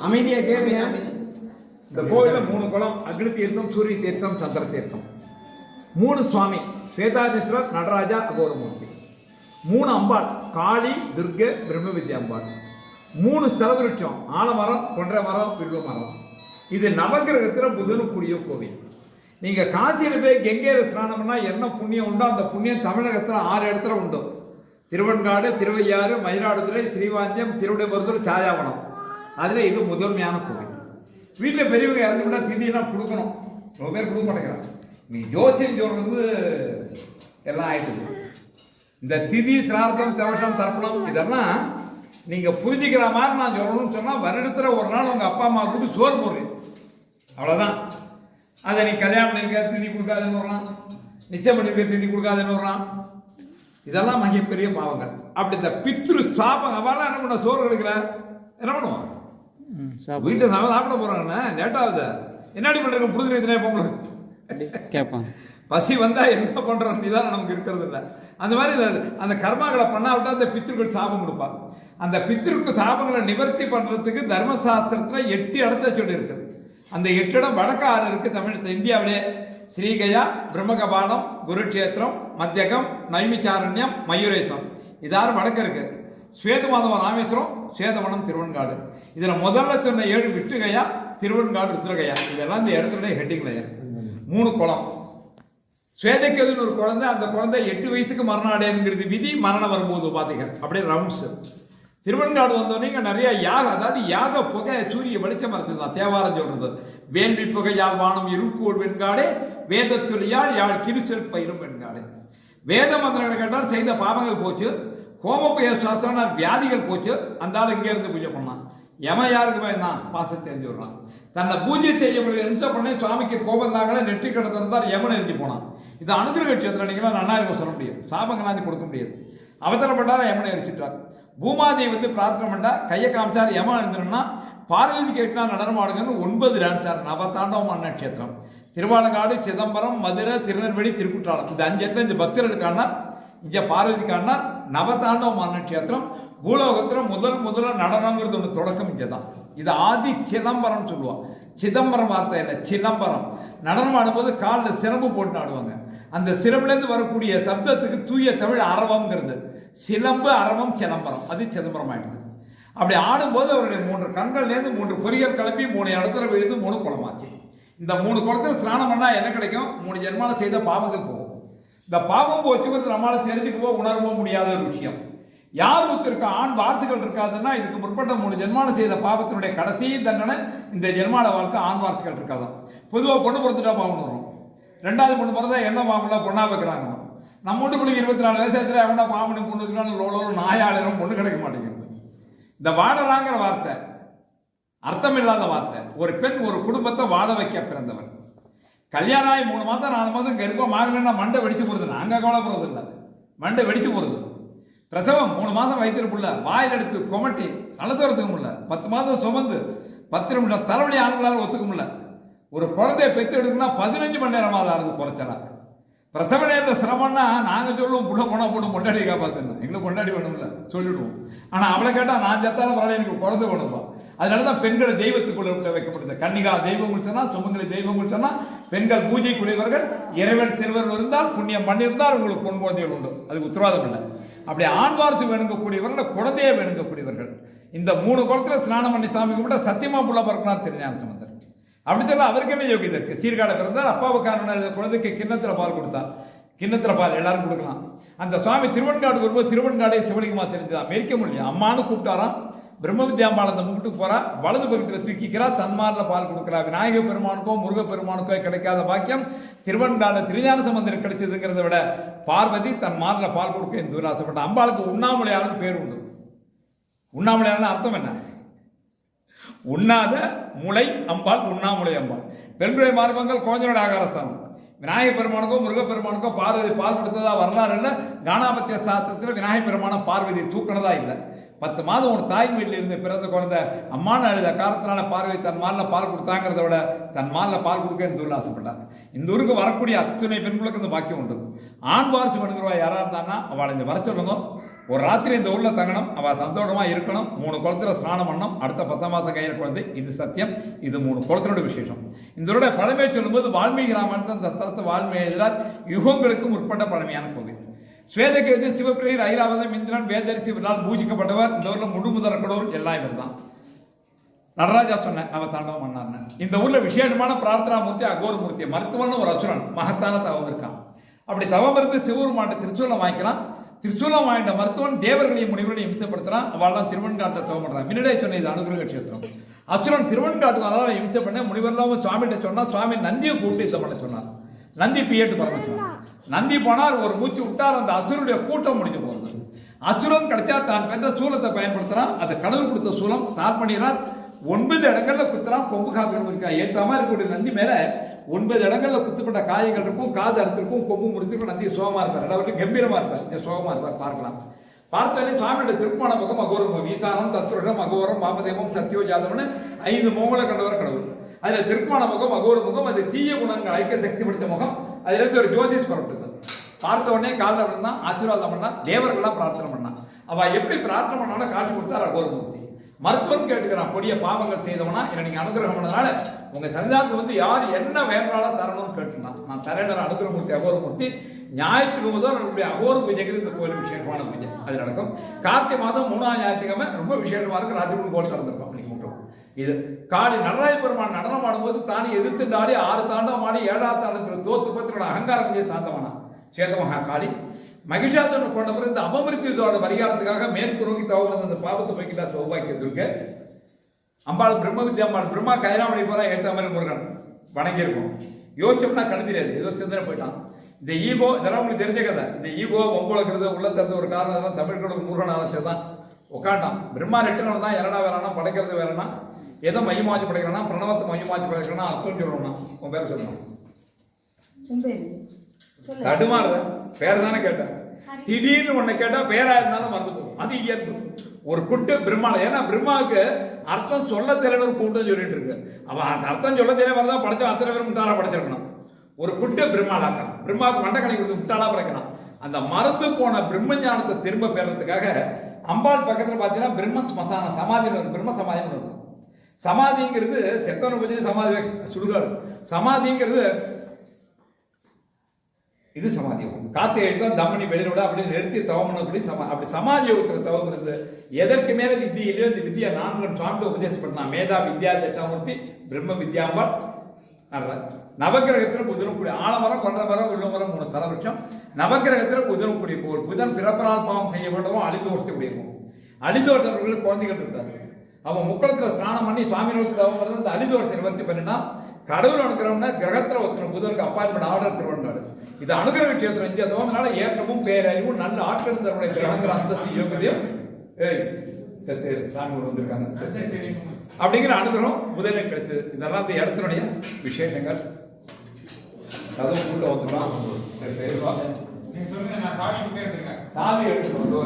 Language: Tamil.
அமைதியா கேளுங்க. இந்த கோயில 3 குளம், அக்னி தீர்த்தம், சூரிய தீர்த்தம், சந்திர தீர்த்தம். 3 சுவாமி, ஸ்வேதாதீஸ்வரர், நடராஜா, அகோரமூர்த்தி. 3 அம்பாள், காளி, துர்கை, பிரம்ம வித்யா அம்பாள். 3 ஸ்தல விருட்சம், ஆலமரம், கொன்றை மரம், வில்வ மரம். இது நவகிரகத்தில் புதனுக்குரிய கோவில். நீங்க காசியில் போய் கெங்கேர ஸ்நானம்னா என்ன புண்ணியம் உண்டோ அந்த புண்ணியம் தமிழகத்தில் 6 இடத்துல உண்டு. திருவெண்காடு, திருவையாறு, மயிலாடுதுறை, ஸ்ரீவாஞ்சியம், திருவிடைமருதூர், சாயாவனம். அதில் இது முதன்மையான கோவில். வீட்டில் பெரியவங்க இறந்துவிட்டா திதியெல்லாம் கொடுக்கணும். ரொம்ப பேர் கொடுக்க மாட்டேங்கிறாங்க. நீ ஜோசியம் சொல்றது எல்லாம் ஆயிட்டுது. இந்த திதி, சிரார்த்தம், தவசம், தர்ப்பணம் இதெல்லாம் நீங்கள் புரிஞ்சுக்கிற மாதிரி நான் சொல்லணும்னு சொன்னால் வருடத்தில் ஒரு நாள் உங்கள் அப்பா அம்மா கூட்டு சோறு போடுறேன், அவ்வளோதான். அதை நீ கல்யாணம் பண்ணிருக்க திதி கொடுக்காதுன்னு வரலாம், நிச்சயம் பண்ணிருக்க திதி கொடுக்காதுன்னு வரலாம். இதெல்லாம் மிகப்பெரிய பாவங்கள். அப்படி இந்த பித்ரு சாபம் அவெல்லாம் என்ன பண்ண சோறு கிடைக்கிற என்ன பண்ணுவான்? வீட்டில் சாப்பிட போறாங்கண்ணா லேட்டாகுது, என்னடி பண்ணுறேன் புடுங்குறதுனே பொங்கலுக்கு கேட்பாங்க. பசி வந்தா என்ன பண்றோம் நிதானம் நமக்கு இருக்கிறது இல்லை. அந்த மாதிரி அந்த கர்மாக்களை பண்ணாவிட்டா அந்த பித்திருக்கள் சாபம் கொடுப்பாங்க. அந்த பித்திருக்கு சாபங்களை நிவர்த்தி பண்றதுக்கு தர்மசாஸ்திரத்துல 8 இடத்த சொல்லி இருக்கு. அந்த 8 இடம் வடக்கு 6 இருக்கு தமிழ் இந்தியாவிலே. ஸ்ரீகயா, பிரம்மகபாலம், குருட்சேத்திரம், மத்தியகம், நைமிச்சாரண்யம், மயூரேசம். இதாறு வடக்கு இருக்கு. ஸ்வேதமாதவ ராமேஸ்வரம், ஸ்வேதவனம், திருவெண்காடு. இதுல முதல்ல சொன்ன 7 விட்டுகையா, திருவெண்காடு, ருத்ரகையா. இதெல்லாம் இந்த இடத்துல ஹெட்டிங் லேயர். 3 குளம். ஸ்வேதக்கேதுன்னு ஒரு குழந்தை, அந்த குழந்தை 8 வயசுக்கு மரணம் அடையுங்கிறது விதி. மரணம் வரும்போது பாத்தீங்க அப்படியே ரவுண்ட்ஸ். திருவெண்காடு வந்தோடனே நிறைய யாக, அதாவது யாக புகை, சூரிய வெளிச்சம் இருந்ததுதான் தேவாரம் சொல்றது. வேள்வி புகையால் வானம் இருக்கூர் வெண்காடே, வேதத்துளியால் யாழ் கிருச்சல் பயிரும் வெண்காடே. வேத மந்திரங்களை கேட்டால் செய்த பாவங்கள் போச்சு, கோமபய சாஸ்திரம் வியாதிகள் போச்சு. அந்த ஆள் இங்கே இருந்து பூஜை பண்ணான். யம யாருக்கு பயந்தான்? பாசத்தை தெரிஞ்சு விடுறான். தன்னை பூஜை செய்ய முடியும் பண்ணி சுவாமிக்கு கோபம் தாங்களே நெற்றி கிடத்திருந்தார், யமன் எரிஞ்சு போனான். இது அனுகிரக கட்சியத்தில் நீங்களா நன்னாயிரம் சொல்ல முடியும், சாபங்களாந்து கொடுக்க முடியாது. அவசரப்பட்டார யமனை எரிச்சிட்டார். பூமாதேவி வந்து பிரார்த்தனை பண்ணா, கையை காமிச்சார். யமன் இருந்துன்னா பார்வதி கேட்டா நடனமாடுங்கன்னு 9 டான்ஸார். நவதாண்டவமான நட்சத்திரம். திருவாலங்காடு, சிதம்பரம், மதுரை, திருநெல்வேலி, திருக்குற்றாலம். இந்த 5 இடத்துல இந்த பக்தர்களுக்கான இங்க பார்வதிக்கான நவதாண்டவமான நட்சத்திரம். பூலோகத்தில் முதல்ல நடனங்கிறது ஒன்று தொடக்கம் இங்கே தான். இது ஆதி சிதம்பரம் சொல்லுவாங்க. சிதம்பரம் வார்த்தை இல்லை, சிதம்பரம். நடனம் ஆடும்போது காலில் சிலம்பு போட்டு ஆடுவாங்க. அந்த சிலம்புலேருந்து வரக்கூடிய சப்தத்துக்கு தூய தமிழ் அரவம்ங்கிறது. சிலம்பு, அரவம், சிதம்பரம். அது சிதம்பரம் ஆயிடுது. அப்படி ஆடும்போது அவருடைய 3 கண்கள்லேருந்து 3 பொறிகள் கிளப்பி 3 இடத்துல விழுந்து 3 குளமாச்சு. இந்த 3 குளத்துல ஸ்நானம் பண்ணா என்ன கிடைக்கும்? 3 ஜென்மால செய்த பாவங்கள் போகும். இந்த பாவம் போச்சுங்கிறது நம்மளால தெரிஞ்சுக்கவோ உணரவோ முடியாத ஒரு விஷயம். யார் ஒருத்தருக்கு ஆண் வாரிசுகள் இருக்காதுன்னா இதுக்கு முற்பட்ட 3 ஜென்மால செய்த பாவத்தினுடைய கடைசி தண்டனை இந்த ஜென்மால வாழ்க்கை ஆண் வாரிசுகள் இருக்காதான். பொதுவாக பொண்ணு பொறுத்துட்டா பாவம் வரும். 2வது பொண்ணு பிறந்தா என்ன பாவம்லாம் பொண்ணா வைக்கிறாங்க. நம்ம வீட்டுக்குள்ள 24 வயசுல எவனா பாவனி பொண்ணு வச்சுக்கான லோலோ நாயாளரும் பொண்ணு கிடைக்க மாட்டேங்கிறது. இந்த வாழறாங்கிற வார்த்தை அர்த்தம் இல்லாத வார்த்தை. ஒரு பெண் ஒரு குடும்பத்தை வாழ வைக்க பிறந்தவர். கல்யாணம் ஆகி 3 மாதம் 4 மாதம் கர்ப்பம் ஆகலைன்னா மண்டை வெடிச்சு போறது. நாங்கள் கவலைப்படுறது இல்லை, மண்டை வெடிச்சு போறது. பிரசவம் 3 மாதம் வயிற்றுக்குள்ள வாயில் எடுத்து கொமட்டி அழுத்துறதுக்கு முடியல. 10 மாதம் சுமந்து 10 நிமிஷம் தலைவலி ஆண்களால் ஒத்துக்க முடியல. ஒரு குழந்தைய பெற்று எடுக்கணும்னா 15 மணி நேரமாவது ஆறுது குறைச்சலா. பிரசவ நேரத்தில் சிரமம்னா நாங்கள் சொல்லுவோம், புள்ள போனா போட்டு பொண்டாடி காப்பாற்றணும், எங்களை பொண்டாடி வேணும்ல சொல்லிடுவோம். ஆனால் அவளை கேட்டால் நான் செத்தாலும் பரவாயில்ல, எனக்கு குழந்தை வேணுமா. அதனால தான் பெண்களை தெய்வத்துக்குள்ள வைக்கப்படுது. கன்னிகா தெய்வங்கள் சொன்னால், சுமங்கலி தெய்வங்கள் சொன்னால், பெண்கள் பூஜைக்குரியவர்கள். இறைவன் திருவர்கள் இருந்தால், புண்ணியம் பண்ணியிருந்தால் உங்களுக்கு பொன் குழந்தைகள் உண்டு, அதுக்கு உத்தரவாதம் இல்லை. அப்படி ஆண் வாரிசு வேணுங்கக்கூடியவர்கள், குழந்தையை வேணுங்கக்கூடியவர்கள். இந்த 3 குளத்துல ஸ்நானம் பண்ணி சாமி கும்பிட்டா சத்தியமா புள்ள பிறக்கணும் திருஞான சம்பந்தர். அப்படி சொல்ல அவருக்கு என்ன யோகியதை இருக்கு? சீர்காழ பிறந்தால் அப்பாவுக்கான குழந்தைக்கு கிண்ணத்துல பால் கொடுத்தார். கிண்ணத்துல பால் எல்லாரும் கொடுக்கலாம். அந்த சுவாமி திருவெண்காடு வரும்போது திருவெண்காடே சிவலிங்கமா தெரிஞ்சுதான் மெரிக்க முடியும். அம்மானு கூப்பிட்டாராம். பிரம்ம வித்யாம்பாள் அந்த முகட்டுக்கு போறா, வலது பக்கத்தில் தூக்கிக்கிறா, தன்மாரில் பால் கொடுக்குறா. விநாயக பெருமானுக்கோ முருக பெருமானுக்கோ கிடைக்காத பாக்கியம் திருவெண்காடு திருஞான சம்பந்தர் கிடைச்சதுங்கிறத விட பார்வதி தன் மாரில் பால் கொடுக்க இந்த ஆசைப்பட்ட. அம்பாளுக்கு உண்ணாமலையாளன் பேர் உண்டு. உண்ணாமலையாளன் அர்த்தம் என்ன? உண்ணாத முளை அம்பாள், உண்ணாமுலை அம்பாள். பெண்களுடைய மார்பங்கள் குழந்தையோட ஆகாரஸ்தானம். விநாயக பெருமானுக்கோ முருக பெருமானுக்கோ பார்வதி பால் கொடுத்ததா வரலாறு இல்லை. கானாபத்திய சாஸ்திரத்தில் விநாயக பெருமான பார்வதி தூக்கினதா இல்லை. 10 மாதம் ஒரு தாய் வீட்டில் இருந்து பிறந்த குழந்தை அம்மான அழுத காரணத்தினால பார்வதி தன் மாலில் பால் கொடுத்தாங்கிறத விட தன் மாலில் பால் கொடுக்க இந்த ஊரில் ஆசைப்பட்டாங்க. இந்த ஊருக்கு வரக்கூடிய அத்தனை பெண்களுக்கு இந்த பாக்கியம் உண்டு. ஆண் வாரிசு பண்ணுகிறவா யாராக இருந்தான்னா அவளை இந்த வர சொல்லுங்க. ஒரு ராத்திரி இந்த ஊர்ல தங்கணும், அவ சந்தோஷமா இருக்கணும், 3 குளத்துல ஸ்நானம் பண்ணணும், அடுத்த 10 மாதம் கையில் குழந்தை. இது சத்தியம். இது 3 குளத்தினோட விசேஷம். இதோட பழமையை சொல்லும்போது வால்மீகி ராமாயணத்தை அந்த ஸ்தலத்தை வால்மீகி எழுதுகிறார். யுகங்களுக்கு முற்பட்ட பழமையான கோவில். ஸ்வேதகேது, சிவபிரியர், ஐராவதம், இந்திரன், வேதரிசி இவரால் பூஜிக்கப்பட்டவர். இந்த ஊர்ல முழுமுதற கடவுள் எல்லாம் இவர் தான். நடராஜா சொன்ன அவ தாண்டவம் பண்ணார்னு. இந்த ஊர்ல விசேஷமான பிரார்த்தனா மூர்த்தி அகோரமூர்த்தி, மருத்துவன் ஒரு அசுரன், மகத்தான தவம் இருக்கான். அப்படி தவம் இருந்து சிவபெருமாட்ட திருச்சூலம் வாங்கிக்கிறான். திருச்சூலம் வாங்கிட்ட மருத்துவன் தேவர்களையும் முனிவர்களையும் இம்சப்படுத்துறான். அவள்லாம் திருவன்காட்டை தவம் பண்றான். முன்னாடியே சொன்ன இது அனுகிரக கஷேத்திரம். அசுரன் திருவன்காட்டுக்கு அதனால இம்சை பண்ண முனிவர்லாம் சுவாமிகிட்ட சொன்னா, சுவாமி நந்தியை கூப்பிட்டு யுத்தம் பண்ண சொன்னார். நந்தி பியேட்டு பண்ண சொன்னார். நந்தி போனார், ஒரு மூச்சு விட்டார், அந்த அசுரனுடைய கூட்டம் முடிஞ்சு போகுது. அசுரன் கிடைச்சா தான் பெற்ற சூலத்தை பயன்படுத்துறான். அது கடவுள் கொடுத்த சூலம் தான் பண்ணிடுறார். 9 இடங்கள்ல குத்துறான். கொம்பு காதுகள் இருக்கா ஏற்றாம இருக்கக்கூடிய நந்தி மேல 9 இடங்கள்ல குத்துப்பட்ட காயங்கள் இருக்கும், காது அறுத்திருக்கும், கொம்பு முடிச்சிருக்கும். நந்தி சோகமா இருப்பார், அதாவது கம்பீரமா இருப்பார், சோகமா இருப்பார். பார்க்கலாம். பார்த்தோன்னே சுவாமியோட திருப்பான பக்கம் அகோரம், ஈசானம், தத்ருடம், அகோரம், வாமதேவம், சத்தியோ ஜாதவன்னு 5 முகங்களை கண்டவர் கடவுள். அதுல திருப்பான முகம், அகோர முகம், அது தீய குணங்கள் அழிக்க சக்தி பிடிச்ச முகம். அதுல இருந்து ஒரு ஜோதிஷ் புறப்படுது. பார்த்த உடனே காலில் விழுந்தான், ஆசீர்வாதம் பண்ணா, தேவர்கள்லாம் பிரார்த்தனை பண்ணான். அவ எப்படி பிரார்த்தனை பண்ணாலும் காட்சி கொடுத்தார் அகோரமூர்த்தி. மருத்துவம் கேட்டுக்கிறான், கொடிய பாவங்கள் செய்தவனா என்ன நீங்க அனுகிரகம் பண்ணனால உங்க சன்னிதானத்துக்கு வந்து யார் என்ன வேண்டாலும் தரணும்னு கேட்டுனான். நான் தரேன் அனுகிரகமூர்த்தி அகோரமூர்த்தி. ஞாயிற்றுக்கு முதல் நம்முடைய அகோர பூஜைக்கு இந்த கோயில் விசேஷமான பூஜை அது நடக்கும். கார்த்திகை மாதம் 3ஆம் ஞாயிற்றுக்கிழமை ரொம்ப விசேஷமா இருக்கு. ராஜகுரு கோயில் திறந்திருக்கும். அப்படி கூட்டம் இது காளி நடராஜ பெருமான் நடனம் ஆடும்போது தானே எதிர்த்து ஆடி 6 தாண்டவம் ஆடி 7ஆம் தாண்டத்தில் தோத்து பத்திரோட அகங்காரம் முடிய சாந்தமானா சேதமகா காளி மகிஷாசுரனை கொண்ட பிறகு இந்த அபமிருத்தியோட பரிகாரத்துக்காக மேற்கு நோக்கி தவறு அந்த பாவத்தை போய்கிட்டா சௌபாக்கியத்திற்கு அம்பாள் பிரம்ம வித்யாம்பாள் பிரம்மா கைலாமணி போறா ஏற்ற மாதிரி முருகன் வணங்கி இருக்கும். யோசிச்சோம்னா கண் தெரியாது, ஏதோ சிந்தனை போயிட்டான். இந்த ஈகோ இதெல்லாம் உங்களுக்கு தெரிஞ்ச கதை. இந்த ஈகோ பொம்பளக்கிறது உள்ள திறந்த ஒரு காரணம் இதெல்லாம் தமிழ்களோட முருகன் ஆலோசனை தான் உட்காண்டான். பிரம்மா ரெட்டணும் தான் இரடா வேறானா படைக்கிறது வேறனா எதை மையமாச்சு படைக்கிறனா பிரணவத்தை மையமாச்சு படைக்கிறனா அர்த்தம் சொல்லணும். உன் பேர் சொல்லணும். தடுமாறு பேர் தானே கேட்டேன். திடீர்னு ஒண்ணு கேட்டா பேரா இருந்தாலும் மறந்து போகும். அது இயல்பு. ஒரு குட்டு பிரம்மால, ஏன்னா பிரம்மாவுக்கு அர்த்தம் சொல்ல தெரியல ஒரு கூட்டம் சொல்லிட்டு இருக்கு. அவன் அர்த்தம் சொல்ல தெரிய வரதான் படைச்சா அத்தனை பேர் முட்டாளா படைச்சிருக்கணும். ஒரு குட்டு பிரம்மாளாக்கான். பிரம்மாவுக்கு மண்டக்கணி கொடுத்து முட்டாளா படைக்கிறான். அந்த மறந்து போன பிரம்ம ஞானத்தை திரும்ப பெறறதுக்காக அம்பாள் பக்கத்துல பாத்தீங்கன்னா பிரம்ம ஸ்மசான சமாதி பிரம்ம சமாதின்னு இருக்கும். சமாதிங்கிறது செத்தவனை பற்றி சமாதி சுடுகாடு. சமாதிங்கிறது இது சமாதி காத்து எழுத்தா தம்மணி வெளியிட அப்படி நிறுத்தி தவம் அப்படி சமாதி யோகத்தில் தவம் இருந்து எதற்கு மேல வித்தியிலே இந்த வித்தியா 4 சார்ந்து உபதேசம் பண்ணலாம். மேதா வித்யா தட்சாமூர்த்தி பிரம்ம வித்யாம்பாள் நவகிரகத்தில் புதனும் கூடிய ஆலமரம், கொன்ற மரம், உள்ள மரம் 3 தலவருஷம். நவகிரகத்தில் புதனும் கூடிய கோவில். புதன் பிறப்பனால் பாவம் செய்யப்பட்டவும் அழிதோஷத்தை கூடியிருக்கும். அழிதோஷர்களுக்கு குழந்தைகள் இருக்காரு. அவன் முக்களத்தில் ஸ்நானம் பண்ணி சுவாமி நோக்கி தவம் வருது. அந்த அழிதோஷத்தை நிவர்த்தி பண்ணினா கடவுள் அனுகிரகம்னா கிரகத்தில் ஒருத்தர் புதனுக்கு அப்பாயின்மெண்ட் ஆர்டர் திருவண்ணாடு. இது அனுகிரக விஷயத்தில் இந்தியா தோங்கினால ஏற்றமும் பேரறிவும் நல்ல ஆட்கள் தன்னுடைய கிரகங்கள் அந்தஸ்து யோகத்தையும் சாமி வந்திருக்காங்க அப்படிங்கிற அனுகிரகம் முதலில் கிடைச்சது. இதெல்லாம் இந்த இடத்தினுடைய விசேஷங்கள். அதுவும் உள்ள வந்துடும். சாமி எடுத்துக்கொண்டு